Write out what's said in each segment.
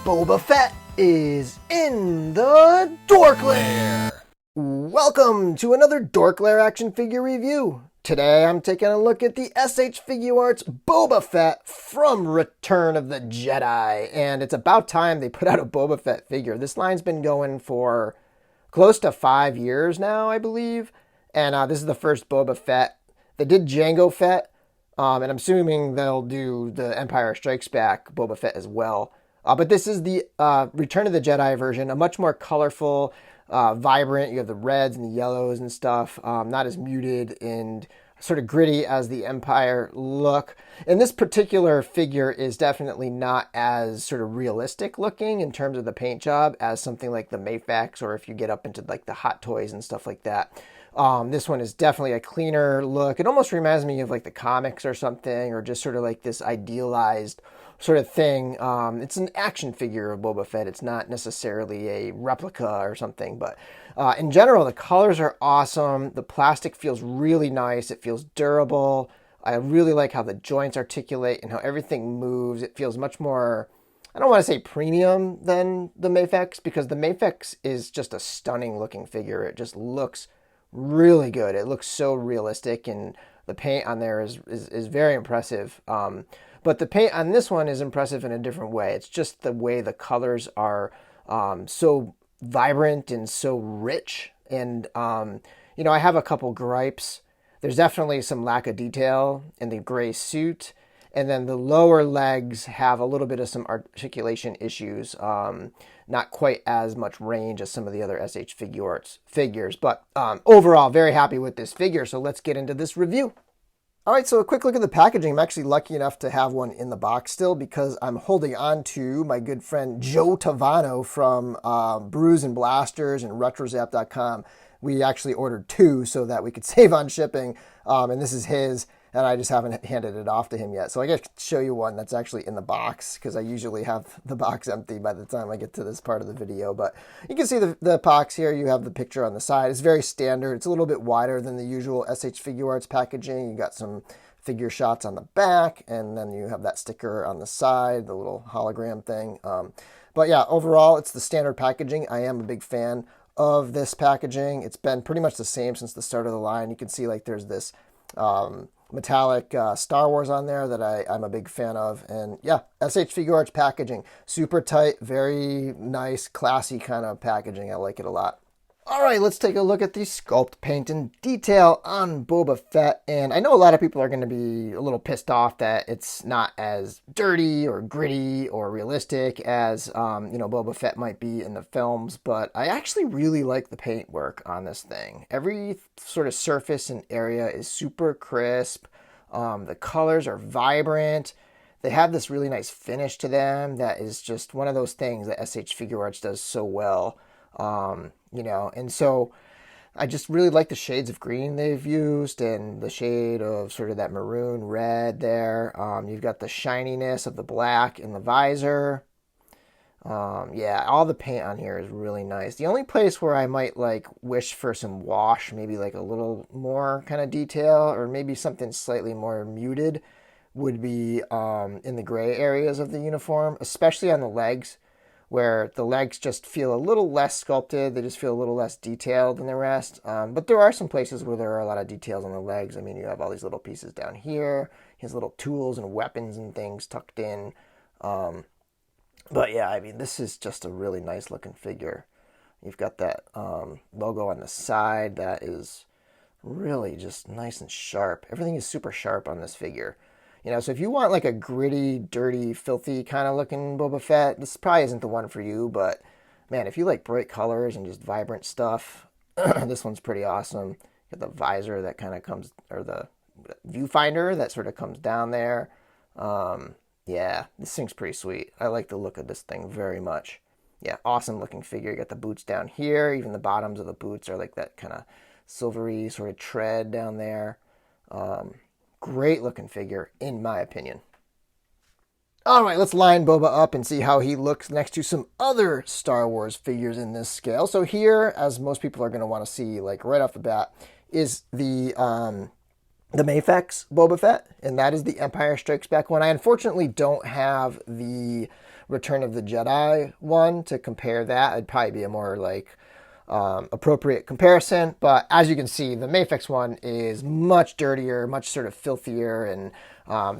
Boba Fett is in the DorkLair! Welcome to another DorkLair action figure review. Today I'm taking a look at the SH Figuarts Boba Fett from Return of the Jedi. And it's about time they put out a Boba Fett figure. This line's been going for close to 5 years now, I believe. And this is the first Boba Fett. They did Jango Fett. And I'm assuming they'll do the Empire Strikes Back Boba Fett as well. But this is the Return of the Jedi version, a much more colorful, vibrant. You have the reds and the yellows and stuff, not as muted and sort of gritty as the Empire look. And this particular figure is definitely not as sort of realistic looking in terms of the paint job as something like the Mayfax, or if you get up into like the Hot Toys and stuff like that. This one is definitely a cleaner look. It almost reminds me of like the comics or something, or just sort of like this idealized sort of thing. It's an action figure of Boba Fett. It's not necessarily a replica or something, but in general, the colors are awesome. The plastic feels really nice. It feels durable. I really like how the joints articulate and how everything moves. It feels much more, I don't want to say premium than the Mayfax, because the Mayfax is just a stunning looking figure. It just looks really good. It looks so realistic, and the paint on there is very impressive. But the paint on this one is impressive in a different way. It's just the way the colors are so vibrant and so rich. And, you know, I have a couple gripes. There's definitely some lack of detail in the gray suit. And then the lower legs have a little bit of some articulation issues. Not quite as much range as some of the other SH Figuarts figures. But overall, very happy with this figure. So let's get into this review. All right, so a quick look at the packaging. I'm actually lucky enough to have one in the box still, because I'm holding on to my good friend Joe Tavano from Brews and Blasters and RetroZap.com. We actually ordered two so that we could save on shipping, and this is his, and I just haven't handed it off to him yet. So I got to show you one that's actually in the box, because I usually have the box empty by the time I get to this part of the video. But you can see the box here. You have the picture on the side. It's very standard. It's a little bit wider than the usual SH Figuarts packaging. You got some figure shots on the back, and then you have that sticker on the side, the little hologram thing. But yeah, overall, it's the standard packaging. I am a big fan of this packaging. It's been pretty much the same since the start of the line. You can see like there's this metallic Star Wars on there that I'm a big fan of. And yeah, SH Figuarts packaging, super tight, very nice, classy kind of packaging. I like it a lot. All right, let's take a look at the sculpt, paint, and detail on Boba Fett. And I know a lot of people are going to be a little pissed off that it's not as dirty or gritty or realistic as, you know, Boba Fett might be in the films. But I actually really like the paint work on this thing. Every sort of surface and area is super crisp. The colors are vibrant. They have this really nice finish to them that is just one of those things that SH Figuarts does so well. You know, and so I just really like the shades of green they've used, and the shade of sort of that maroon red there. You've got the shininess of the black in the visor. Yeah, all the paint on here is really nice. The only place where I might like wish for some wash, maybe like a little more kind of detail, or maybe something slightly more muted, would be in the gray areas of the uniform, especially on the legs, where the legs just feel a little less sculpted. They just feel a little less detailed than the rest. But there are some places where there are a lot of details on the legs. I mean, you have all these little pieces down here, his little tools and weapons and things tucked in. But yeah, I mean, this is just a really nice looking figure. You've got that logo on the side that is really just nice and sharp. Everything is super sharp on this figure. You know, so if you want like a gritty, dirty, filthy kind of looking Boba Fett, this probably isn't the one for you. But man, if you like bright colors and just vibrant stuff, this one's pretty awesome. You got the visor that kind of comes, or the viewfinder that sort of comes down there. Yeah, this thing's pretty sweet. I like the look of this thing very much. Yeah, awesome looking figure. You got the boots down here. Even the bottoms of the boots are like that kind of silvery sort of tread down there. Great looking figure, in my opinion. All right, let's line Boba up and see how he looks next to some other Star Wars figures in this scale. So here, as most people are going to want to see, like right off the bat, is the Mayfax Boba Fett, and that is the Empire Strikes Back one. I unfortunately don't have the Return of the Jedi one to compare that. It'd probably be a more like appropriate comparison. But as you can see, the Mafex one is much dirtier, much sort of filthier, and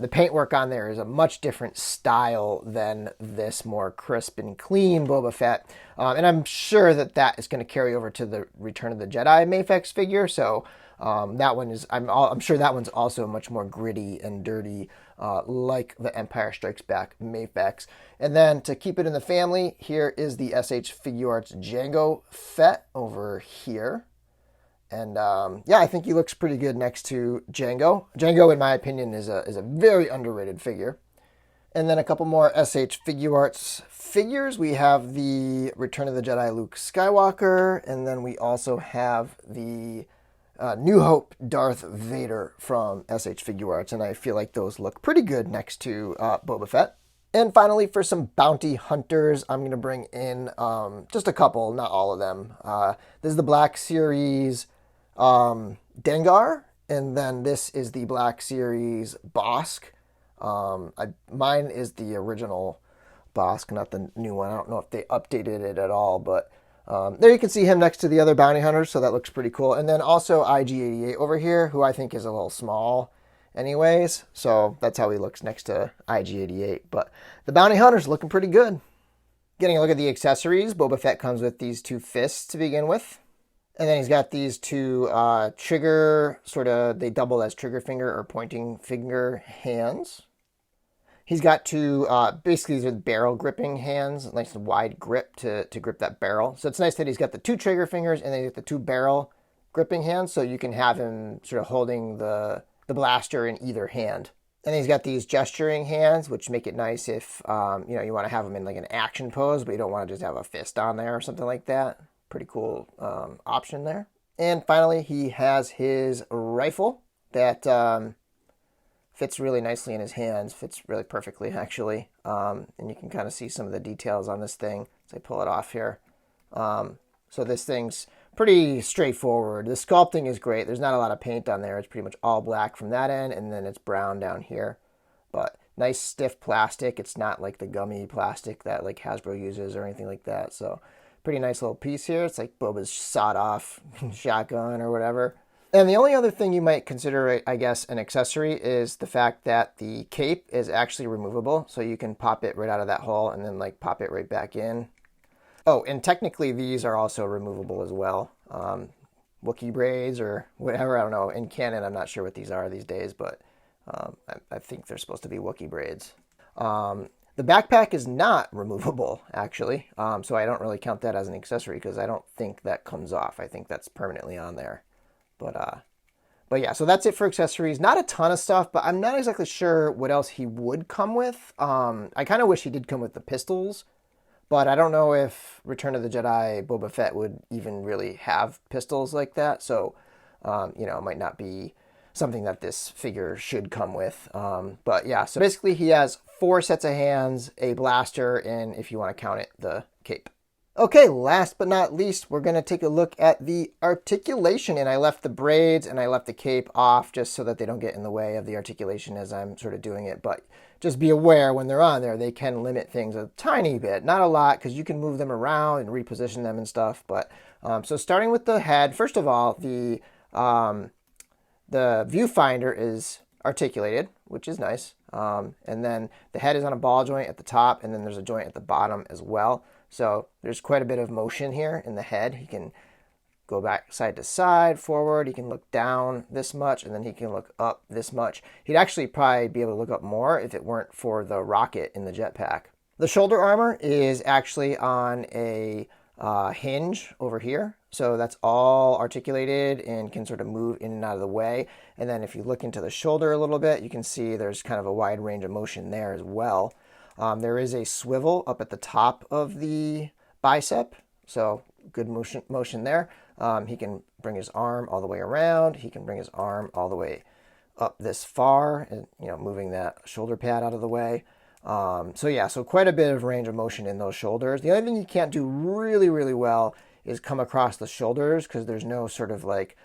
the paintwork on there is a much different style than this more crisp and clean Boba Fett. And I'm sure that that is going to carry over to the Return of the Jedi Mafex figure. So that one is, I'm sure that one's also much more gritty and dirty, like the Empire Strikes Back Mafex. And then to keep it in the family, here is the SH Figuarts Jango Fett over here. And yeah, I think he looks pretty good next to Jango. Jango, in my opinion, is a very underrated figure. And then a couple more SH Figuarts figures. We have the Return of the Jedi Luke Skywalker, and then we also have the New Hope Darth Vader from SH Figuarts, and I feel like those look pretty good next to Boba Fett. And finally, for some bounty hunters, I'm going to bring in just a couple, not all of them. This is the Black Series Dengar, and then this is the Black Series Bosk. Mine is the original Bosk, not the new one. I don't know if they updated it at all, but there you can see him next to the other bounty hunters, so that looks pretty cool. And then also IG-88 over here, who I think is a little small anyways, so that's how he looks next to IG-88. But the bounty hunters looking pretty good. Getting a look at the accessories, Boba Fett comes with these two fists to begin with. And then he's got these two trigger, sort of, they double as trigger finger or pointing finger hands. He's got two, basically these are barrel gripping hands, nice wide grip to grip that barrel. So it's nice that he's got the two trigger fingers and then he's got the two barrel gripping hands, so you can have him sort of holding the blaster in either hand. And he's got these gesturing hands, which make it nice if, you want to have him in like an action pose, but you don't want to just have a fist on there or something like that. Pretty cool option there. And finally, he has his rifle that fits really nicely in his hands. Fits really perfectly, actually. And you can kind of see some of the details on this thing as I pull it off here. So this thing's pretty straightforward. The sculpting is great. There's not a lot of paint on there. It's pretty much all black from that end, and then it's brown down here. But nice stiff plastic. It's not like the gummy plastic that like Hasbro uses or anything like that. So pretty nice little piece here. It's like Boba's sawed-off shotgun or whatever. And the only other thing you might consider, I guess, an accessory is the fact that the cape is actually removable. So you can pop it right out of that hole and then like pop it right back in. Oh, and technically these are also removable as well. Wookiee braids or whatever, I don't know. In canon, I'm not sure what these are these days, but I think they're supposed to be Wookiee braids. The backpack is not removable, actually, so I don't really count that as an accessory because I don't think that comes off. I think that's permanently on there. But yeah, so that's it for accessories. Not a ton of stuff, but I'm not exactly sure what else he would come with. I kind of wish he did come with the pistols, but I don't know if Return of the Jedi Boba Fett would even really have pistols like that, so, it might not be something that this figure should come with. But yeah, so basically he has 4 sets of hands, a blaster, and if you want to count it, the cape. Okay, last but not least, we're going to take a look at the articulation. And I left the braids and I left the cape off just so that they don't get in the way of the articulation as I'm sort of doing it. But just be aware when they're on there, they can limit things a tiny bit. Not a lot, because you can move them around and reposition them and stuff. But so starting with the head, first of all, the viewfinder is articulated, which is nice. And then the head is on a ball joint at the top, and then there's a joint at the bottom as well. So there's quite a bit of motion here in the head. He can go back side to side, forward. He can look down this much, and then he can look up this much. He'd actually probably be able to look up more if it weren't for the rocket in the jetpack. The shoulder armor is actually on a hinge over here. So that's all articulated and can sort of move in and out of the way. And then if you look into the shoulder a little bit, you can see there's kind of a wide range of motion there as well. There is a swivel up at the top of the bicep, so good motion there. He can bring his arm all the way around. He can bring his arm all the way up this far, and moving that shoulder pad out of the way. So yeah, so quite a bit of range of motion in those shoulders. The only thing you can't do really, really well is come across the shoulders because there's no sort of like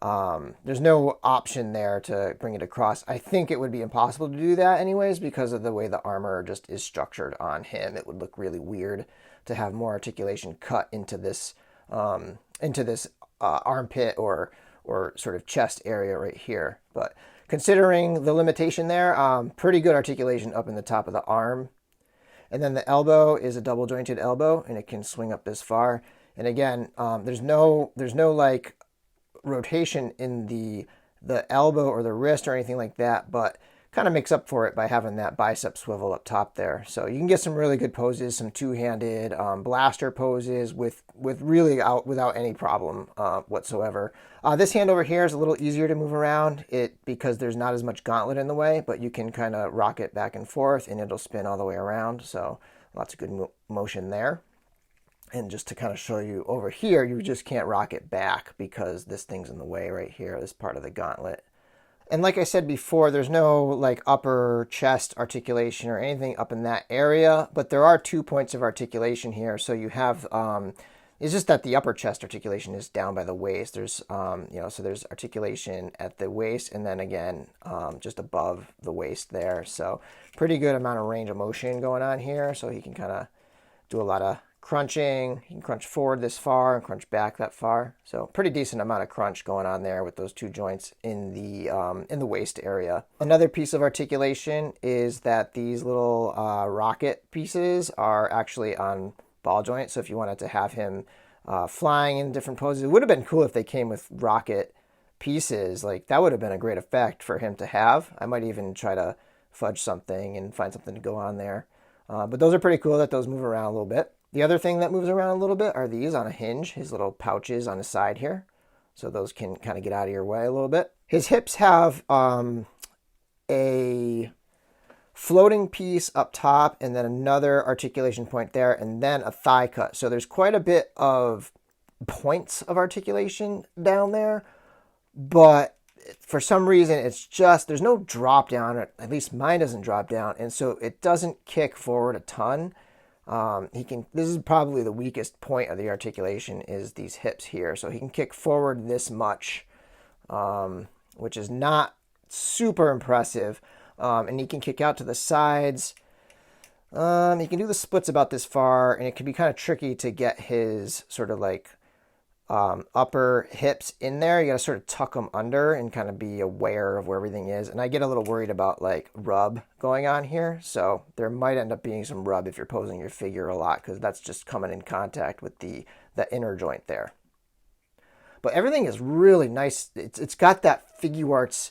There's no option there to bring it across. I think it would be impossible to do that anyways because of the way the armor just is structured on him. It would look really weird to have more articulation cut into this armpit or sort of chest area right here. But considering the limitation there, pretty good articulation up in the top of the arm. And then the elbow is a double jointed elbow, and it can swing up this far. And again, there's no like rotation in the elbow or the wrist or anything like that, but kind of makes up for it by having that bicep swivel up top there. So you can get some really good poses, some two-handed blaster poses with really without any problem whatsoever. This hand over here is a little easier to move around because there's not as much gauntlet in the way, but you can kind of rock it back and forth and it'll spin all the way around. So lots of good motion there. And just to kind of show you over here, you just can't rock it back because this thing's in the way right here, this part of the gauntlet. And like I said before, there's no like upper chest articulation or anything up in that area, but there are 2 points of articulation here. So you have, it's just that the upper chest articulation is down by the waist. There's, so there's articulation at the waist and then again, just above the waist there. So pretty good amount of range of motion going on here. So he can kind of do a lot of crunching. He can crunch forward this far and crunch back that far. So pretty decent amount of crunch going on there with those 2 joints in the waist area. Another piece of articulation is that these little rocket pieces are actually on ball joints. So if you wanted to have him flying in different poses, it would have been cool if they came with rocket pieces. Like that would have been a great effect for him to have. I might even try to fudge something and find something to go on there. But those are pretty cool that those move around a little bit. The other thing that moves around a little bit are these on a hinge, his little pouches on the side here. So those can kind of get out of your way a little bit. His hips have a floating piece up top and then another articulation point there and then a thigh cut. So there's quite a bit of points of articulation down there, but for some reason it's just, there's no drop down, or at least mine doesn't drop down, and so it doesn't kick forward a ton. This is probably the weakest point of the articulation is these hips here. So he can kick forward this much, which is not super impressive. And he can kick out to the sides. He can do the splits about this far, and it can be kind of tricky to get his sort of like upper hips in there. You got to sort of tuck them under and kind of be aware of where everything is. And I get a little worried about like rub going on here. So there might end up being some rub if you're posing your figure a lot, because that's just coming in contact with the inner joint there. But everything is really nice. It's got that Figuarts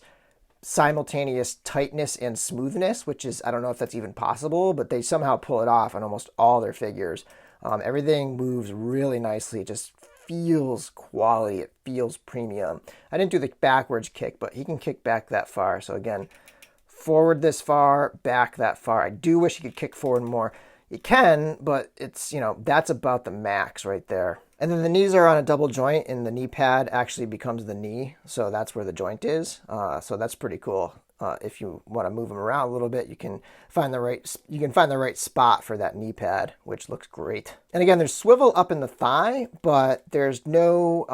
simultaneous tightness and smoothness, which is, I don't know if that's even possible, but they somehow pull it off on almost all their figures. Everything moves really nicely. It just feels quality. It feels premium. I didn't do the backwards kick, but he can kick back that far. So again, forward this far, back that far. I do wish he could kick forward more. You can, but it's, that's about the max right there. And then the knees are on a double joint, and the knee pad actually becomes the knee. So that's where the joint is. So that's pretty cool. If you want to move them around a little bit, you can find the right spot for that knee pad, which looks great. And again, there's swivel up in the thigh, but there's no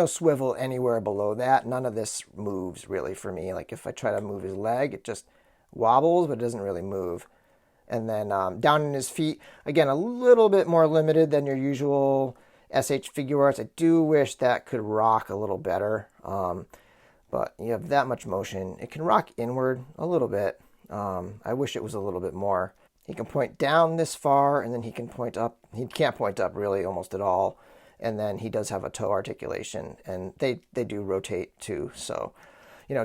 swivel anywhere below that. None of this moves really for me. Like if I try to move his leg, it just wobbles, but it doesn't really move. And then down in his feet, again, a little bit more limited than your usual SH Figuarts. I do wish that could rock a little better. But you have that much motion. It can rock inward a little bit. I wish it was a little bit more. He can point down this far, and then he can point up. He can't point up really almost at all. And then he does have a toe articulation, and they do rotate too. So,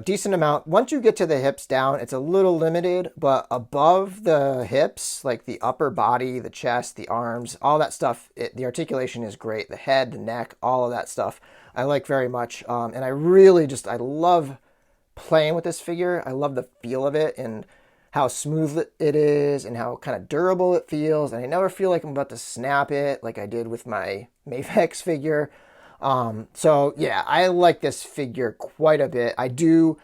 decent amount. Once you get to the hips down, it's a little limited, but above the hips, like the upper body, the chest, the arms, all that stuff, the articulation is great. The head, the neck, all of that stuff, I like very much. And I really I love playing with this figure. I love the feel of it and how smooth it is and how kind of durable it feels. And I never feel like I'm about to snap it like I did with my Mafex figure. So yeah, I like this figure quite a bit. I do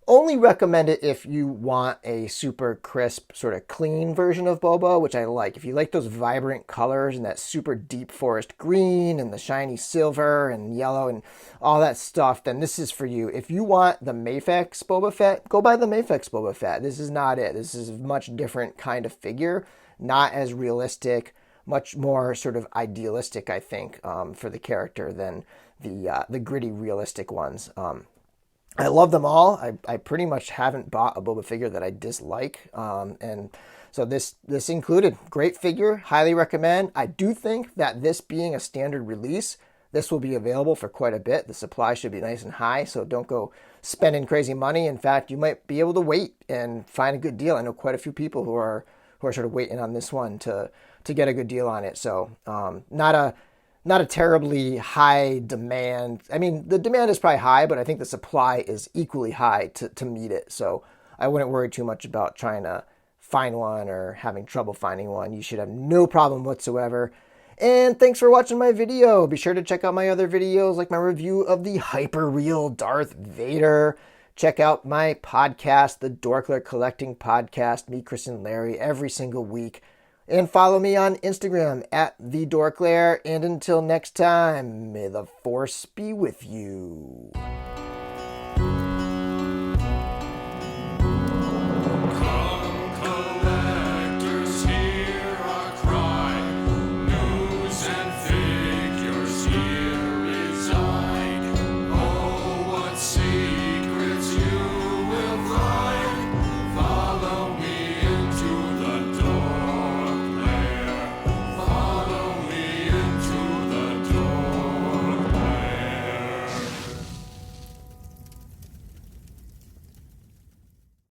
Only recommend it if you want a super crisp, sort of clean version of Boba, which I like. If you like those vibrant colors and that super deep forest green and the shiny silver and yellow and all that stuff, then this is for you. If you want the Mafex Boba Fett, go buy the Mafex Boba Fett. This is not it. This is a much different kind of figure, not as realistic, much more sort of idealistic, I think, for the character than the gritty, realistic ones. I love them all. I pretty much haven't bought a Boba figure that I dislike. And so this included. Great figure. Highly recommend. I do think that this being a standard release, this will be available for quite a bit. The supply should be nice and high, so don't go spending crazy money. In fact, you might be able to wait and find a good deal. I know quite a few people who are sort of waiting on this one to get a good deal on it. So not a terribly high demand. I mean, the demand is probably high, but I think the supply is equally high to meet it. So I wouldn't worry too much about trying to find one or having trouble finding one. You should have no problem whatsoever. And thanks for watching my video. Be sure to check out my other videos, like my review of the hyper-real Darth Vader. Check out my podcast, the DorkLair Collecting Podcast, me, Chris, and Larry, every single week. And follow me on Instagram at the DorkLair. And until next time, may the Force be with you.